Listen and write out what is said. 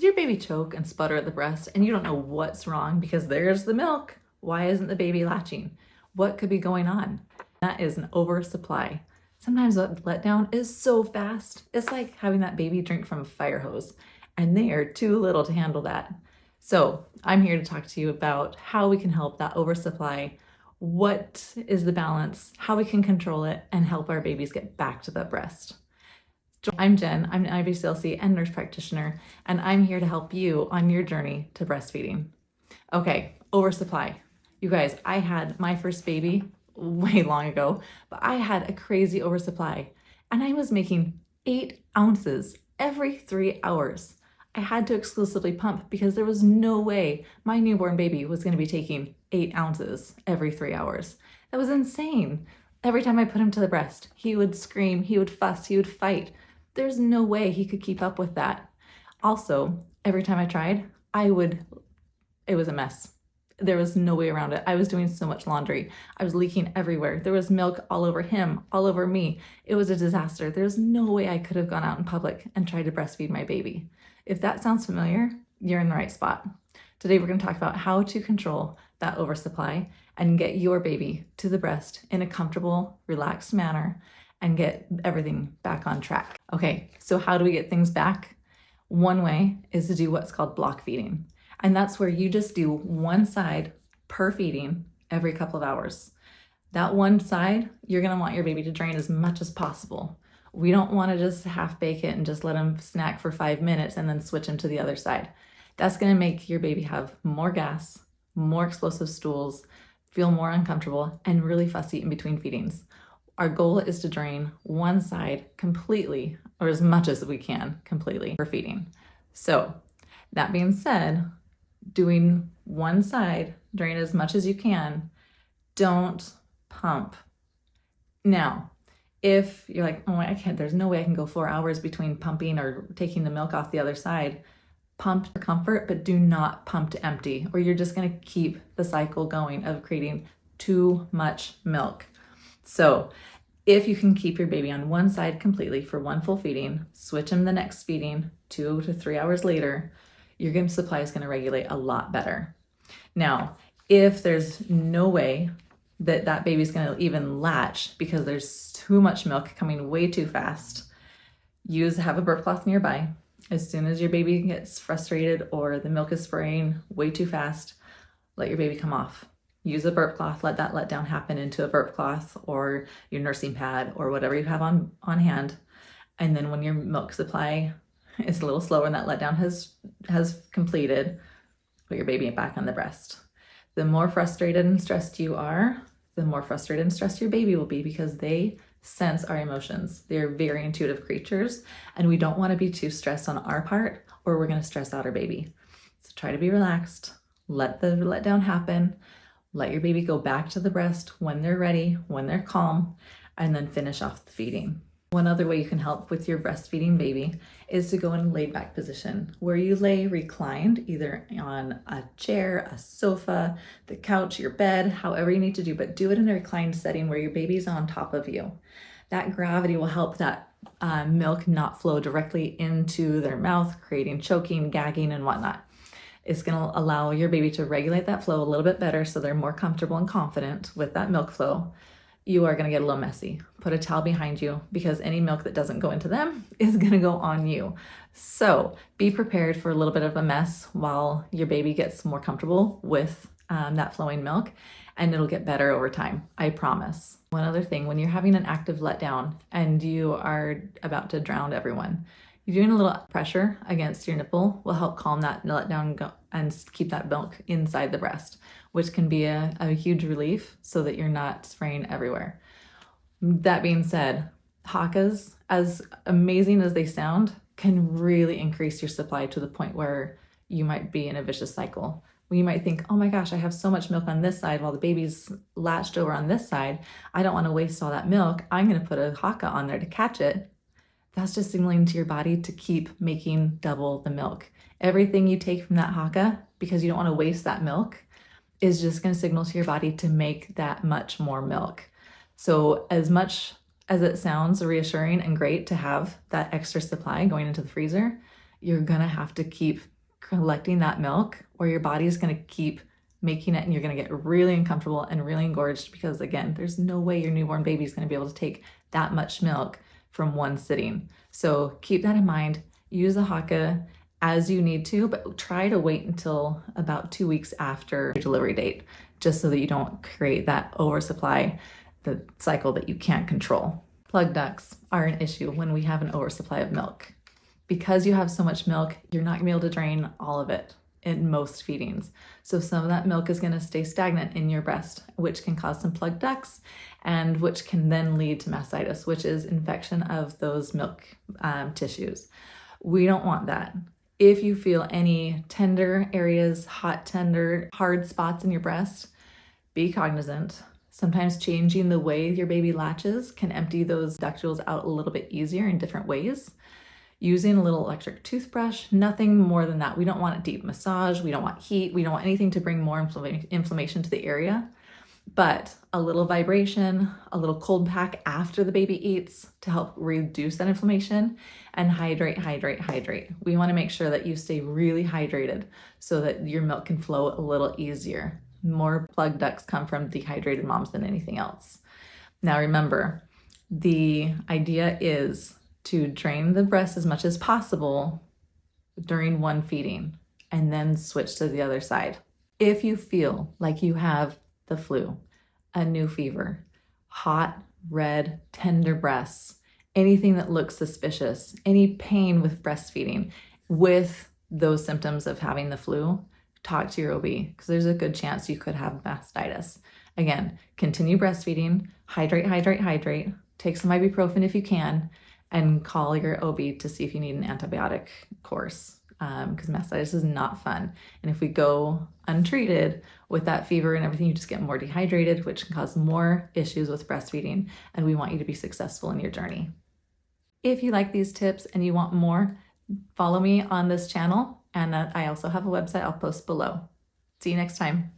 Does your baby choke and sputter at the breast and you don't know what's wrong because there's the milk? Why isn't the baby latching? What could be going on? That is an oversupply. Sometimes the letdown is so fast. It's like having that baby drink from a fire hose, and they are too little to handle that. So I'm here to talk to you about how we can help that oversupply, what is the balance, how we can control it, and help our babies get back to the breast. I'm Jen, I'm an IBCLC and nurse practitioner, and I'm here to help you on your journey to breastfeeding. Okay, oversupply. You guys, I had my first baby way long ago, but I had a crazy oversupply, and I was making 8 ounces every 3 hours. I had to exclusively pump because there was no way my newborn baby was going to be taking 8 ounces every 3 hours. That was insane. Every time I put him to the breast, he would scream, he would fuss, he would fight. There's no way he could keep up with that. Also, every time I tried, it was a mess. There was no way around it. I was doing so much laundry. I was leaking everywhere. There was milk all over him, all over me. It was a disaster. There's no way I could have gone out in public and tried to breastfeed my baby. If that sounds familiar, you're in the right spot. Today, we're going to talk about how to control that oversupply and get your baby to the breast in a comfortable, relaxed manner and get everything back on track. Okay, so how do we get things back? One way is to do what's called block feeding. And that's where you just do one side per feeding every couple of hours. That one side, you're gonna want your baby to drain as much as possible. We don't wanna just half bake it and just let him snack for 5 minutes and then switch him to the other side. That's gonna make your baby have more gas, more explosive stools, feel more uncomfortable, and really fussy in between feedings. Our goal is to drain one side completely, or as much as we can completely for feeding. So that being said, doing one side, drain as much as you can, don't pump. Now, if you're like, oh, I can't, there's no way I can go 4 hours between pumping or taking the milk off the other side, pump to comfort, but do not pump to empty, or you're just gonna keep the cycle going of creating too much milk. So if you can keep your baby on one side completely for one full feeding, switch him the next feeding 2 to 3 hours later, your supply is going to regulate a lot better. Now, if there's no way that that baby's going to even latch because there's too much milk coming way too fast, have a burp cloth nearby. As soon as your baby gets frustrated or the milk is spraying way too fast, let your baby come off. Use a burp cloth, let that letdown happen into a burp cloth or your nursing pad or whatever you have on hand. And then when your milk supply is a little slower and that letdown has completed, put your baby back on the breast. The more frustrated and stressed you are, the more frustrated and stressed your baby will be because they sense our emotions. They're very intuitive creatures, and we don't want to be too stressed on our part or we're going to stress out our baby. So try to be relaxed, let the letdown happen. Let your baby go back to the breast when they're ready, when they're calm, and then finish off the feeding. One other way you can help with your breastfeeding baby is to go in a laid back position where you lay reclined either on a chair, a sofa, the couch, your bed, however you need to do, but do it in a reclined setting where your baby's on top of you. That gravity will help that milk not flow directly into their mouth, creating choking, gagging, and whatnot. It's going to allow your baby to regulate that flow a little bit better so they're more comfortable and confident with that milk flow. You are going to get a little messy. Put a towel behind you because any milk that doesn't go into them is going to go on you. So be prepared for a little bit of a mess while your baby gets more comfortable with that flowing milk, and it'll get better over time. I promise. One other thing, when you're having an active letdown and you are about to drown everyone, you're doing a little pressure against your nipple will help calm that letdown and keep that milk inside the breast, which can be a huge relief so that you're not spraying everywhere. That being said, Hakas, as amazing as they sound, can really increase your supply to the point where you might be in a vicious cycle. You might think, oh my gosh, I have so much milk on this side while the baby's latched over on this side. I don't want to waste all that milk. I'm going to put a Haka on there to catch it. That's just signaling to your body to keep making double the milk. Everything you take from that Haka, because you don't want to waste that milk, is just going to signal to your body to make that much more milk. So as much as it sounds reassuring and great to have that extra supply going into the freezer, you're going to have to keep collecting that milk, or your body is going to keep making it and you're going to get really uncomfortable and really engorged because, again, there's no way your newborn baby is going to be able to take that much milk from one sitting. So keep that in mind. Use the Haka as you need to, but try to wait until about 2 weeks after your delivery date, just so that you don't create that oversupply, the cycle that you can't control. Plug ducts are an issue when we have an oversupply of milk. Because you have so much milk, you're not gonna be able to drain all of it in most feedings. So some of that milk is gonna stay stagnant in your breast, which can cause some plugged ducts and which can then lead to mastitis, which is infection of those milk tissues. We don't want that. If you feel any tender areas, hot, tender, hard spots in your breast, be cognizant. Sometimes changing the way your baby latches can empty those ductules out a little bit easier in different ways. Using a little electric toothbrush, nothing more than that. We don't want a deep massage, we don't want heat, we don't want anything to bring more inflammation to the area. But a little vibration, a little cold pack after the baby eats to help reduce that inflammation, and hydrate, hydrate, hydrate. We want to make sure that you stay really hydrated so that your milk can flow a little easier. More plug ducts come from dehydrated moms than anything else. Now remember, the idea is to drain the breast as much as possible during one feeding and then switch to the other side. If you feel like you have the flu, a new fever, hot, red, tender breasts, anything that looks suspicious, any pain with breastfeeding with those symptoms of having the flu, talk to your OB because there's a good chance you could have mastitis. Again, continue breastfeeding, hydrate, hydrate, hydrate, take some ibuprofen if you can, and call your OB to see if you need an antibiotic course because mastitis is not fun. And if we go untreated with that fever and everything, you just get more dehydrated, which can cause more issues with breastfeeding. And we want you to be successful in your journey. If you like these tips and you want more, follow me on this channel. And I also have a website I'll post below. See you next time.